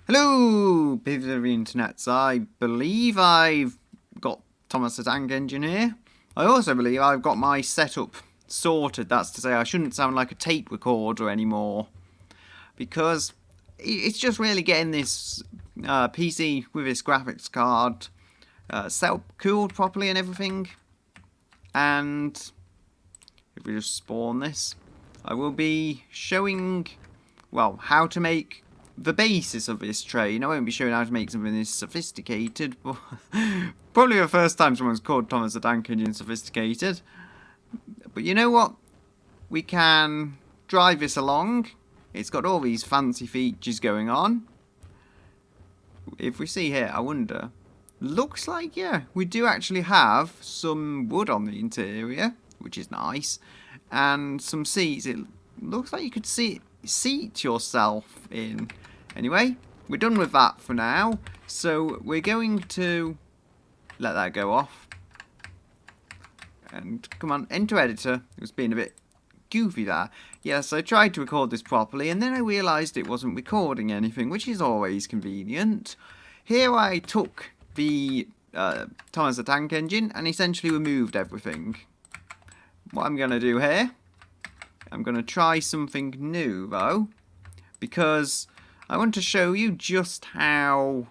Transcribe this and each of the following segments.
Hello, people of the internet. I believe I've got Thomas the Tank Engine here. I also believe I've got my setup sorted. That's to say, I shouldn't sound like a tape recorder anymore. Because it's just really getting this PC with this graphics card set up, cooled properly and everything. And if we just spawn this, I will be showing, well, how to make the basis of this train. I won't be showing how to make something this sophisticated, but probably the first time someone's called Thomas the Tank Engine sophisticated. But you know what? We can drive this along. It's got all these fancy features going on. If we see here, I wonder. Looks like, yeah, we do actually have some wood on the interior, which is nice. And some seats. It looks like you could seat yourself in. Anyway, we're done with that for now. So we're going to let that go off. And come on, enter editor. It was being a bit goofy there. Yes, I tried to record this properly and then I realised it wasn't recording anything, which is always convenient. Here I took the Thomas the Tank Engine and essentially removed everything. What I'm going to do here, I'm going to try something new though, because I want to show you just how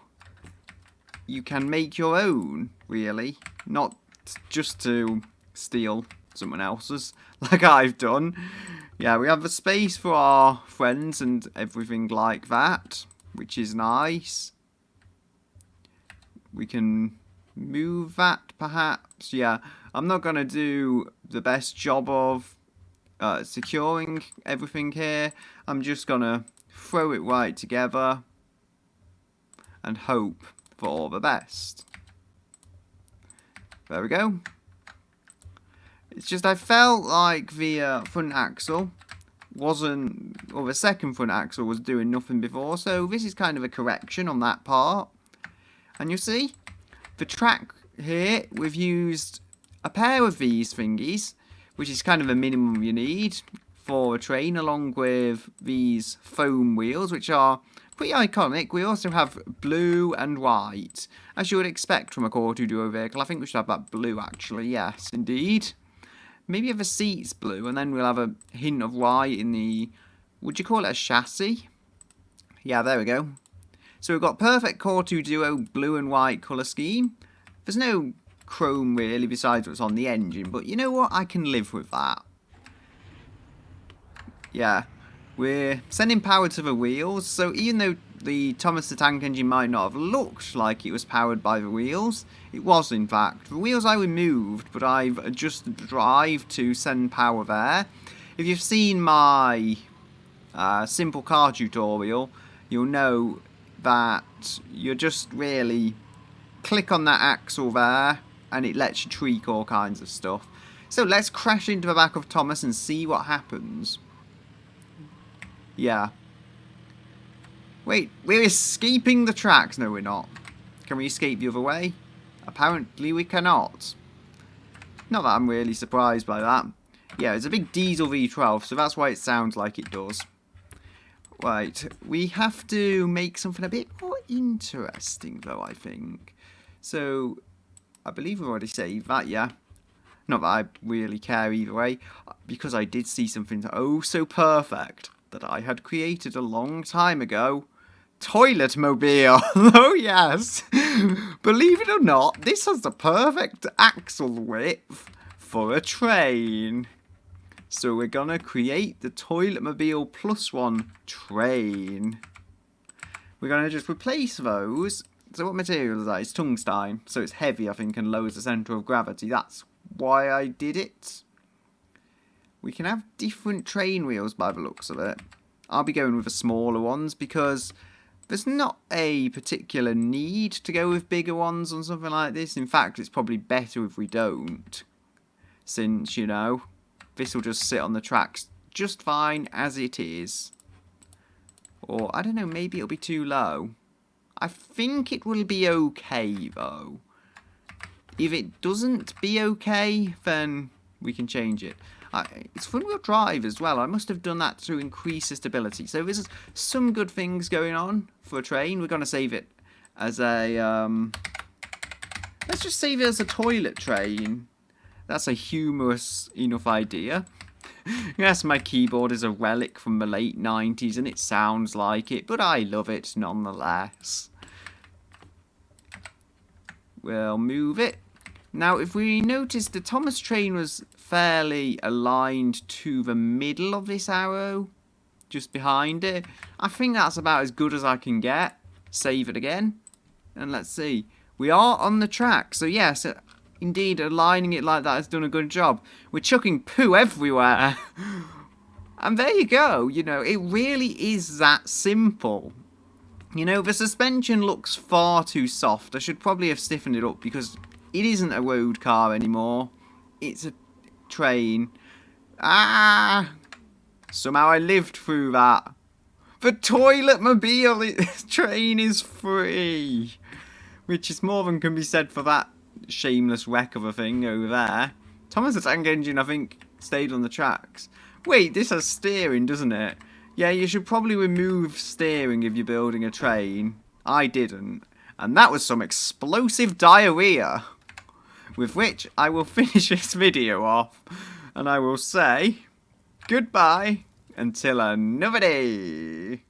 you can make your own, really, not just to steal someone else's, like I've done. Yeah, we have a space for our friends and everything like that, which is nice. We can move that, perhaps. Yeah, I'm not going to do the best job of securing everything here. I'm just going to throw it right together and hope for the best. There we go. It's just I felt like the front axle wasn't, or the second front axle was doing nothing before, so this is kind of a correction on that part. And you see, the track here, we've used a pair of these thingies, which is kind of a minimum you need for a train, along with these foam wheels, which are pretty iconic. We also have blue and white, as you would expect from a Core 2 Duo vehicle. I think we should have that blue, actually. Yes, indeed. Maybe have the seats blue, and then we'll have a hint of white in the... Would you call it a chassis? Yeah, there we go. So we've got perfect Core 2 Duo blue and white colour scheme. There's no chrome, really, besides what's on the engine, but you know what? I can live with that. Yeah, we're sending power to the wheels, so even though the Thomas the Tank Engine might not have looked like it was powered by the wheels, it was in fact. The wheels I removed, but I've adjusted the drive to send power there. If you've seen my simple car tutorial, you'll know that you just really click on that axle there and it lets you tweak all kinds of stuff. So let's crash into the back of Thomas and see what happens. Yeah. Wait, we're escaping the tracks. No, we're not. Can we escape the other way? Apparently we cannot. Not that I'm really surprised by that. Yeah, it's a big diesel V12, so that's why it sounds like it does. Right, we have to make something a bit more interesting, though, I think. So, I believe we've already saved that, yeah. Not that I really care either way, because I did see something oh so perfect that I had created a long time ago. Toilet mobile! Oh yes! Believe it or not, this has the perfect axle width for a train. So we're gonna create the Toilet Mobile +1 train. We're gonna just replace those. So what material is that? It's tungsten, so it's heavy, I think, and lowers the centre of gravity. That's why I did it. We can have different train wheels by the looks of it. I'll be going with the smaller ones because there's not a particular need to go with bigger ones on something like this. In fact, it's probably better if we don't. Since, you know, this will just sit on the tracks just fine as it is. Or, I don't know, maybe it'll be too low. I think it will be okay, though. If it doesn't be okay, then we can change it. It's front-wheel drive as well. I must have done that to increase the stability. So there's some good things going on for a train. We're going to save it as a... let's just save it as a toilet train. That's a humorous enough idea. Yes, my keyboard is a relic from the late 90s and it sounds like it, but I love it nonetheless. We'll move it. Now, if we notice, the Thomas train was fairly aligned to the middle of this arrow, just behind it. I think that's about as good as I can get. Save it again, and let's see. We are on the track, so yes, indeed, aligning it like that has done a good job. We're chucking poo everywhere. And there you go, you know, it really is that simple. You know, the suspension looks far too soft. I should probably have stiffened it up because it isn't a road car anymore. It's a train. Ah! Somehow I lived through that. The toilet mobile train is free. Which is more than can be said for that shameless wreck of a thing over there. Thomas the Tank Engine, I think, stayed on the tracks. Wait, this has steering, doesn't it? Yeah, you should probably remove steering if you're building a train. I didn't. And that was some explosive diarrhea. With which I will finish this video off. And I will say goodbye until another day.